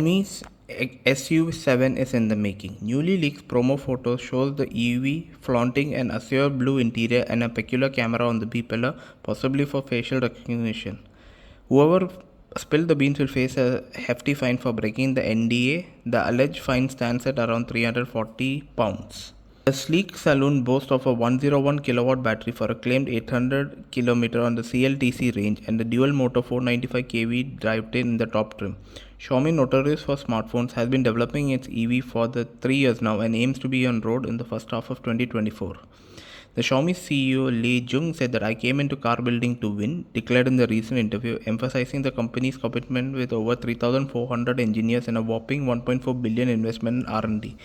Xiaomi's SU7 is in the making. Newly leaked promo photos shows the EV flaunting an azure blue interior and a peculiar camera on the B pillar, possibly for facial recognition. Whoever spilled the beans will face a hefty fine for breaking the NDA. The alleged fine stands at around £340. The sleek saloon boasts of a 101 kilowatt battery for a claimed 800 km on the CLTC range and a dual motor 495 kV drivetrain in the top trim. Xiaomi, notorious for smartphones, has been developing its EV for the 3 years now and aims to be on road in the first half of 2024. The Xiaomi CEO Li Jun said that I came into car building to win, declared in the recent interview, emphasizing the company's commitment with over 3,400 engineers and a whopping 1.4 billion investment in R&D.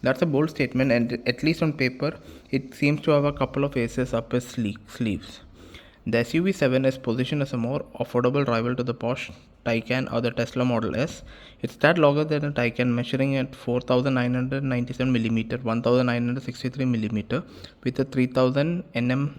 That's a bold statement, and at least on paper, it seems to have a couple of aces up its sleeves. The SUV7 is positioned as a more affordable rival to the Porsche Taycan or the Tesla Model S. It's tad longer than a Taycan, measuring at 4,997mm, 1,963mm, with a 3,000 Nm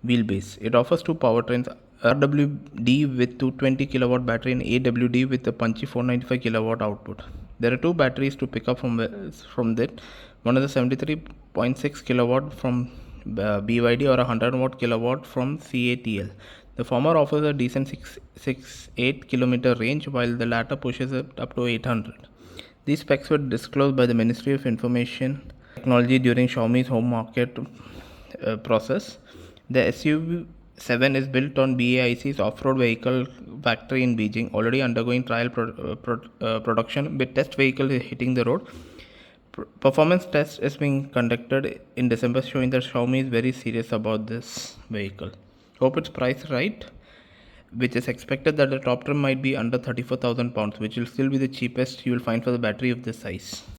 wheelbase. It offers two powertrains, RWD with 220 kW battery and AWD with a punchy 495 kW output. There are two batteries to pick up from that. One is a 73.6 kW from BYD or a 100 watt kilowatt from CATL. The former offers a decent 668 km range, while the latter pushes it up to 800. These specs were disclosed by the Ministry of Information Technology during Xiaomi's home market process. The SU7 is built on BAIC's off-road vehicle factory in Beijing, already undergoing trial production, with test vehicles hitting the road. Performance test is being conducted in December, showing that Xiaomi is very serious about this vehicle. Hope it's priced right, which is expected that the top trim might be under £34,000, which will still be the cheapest you will find for the battery of this size.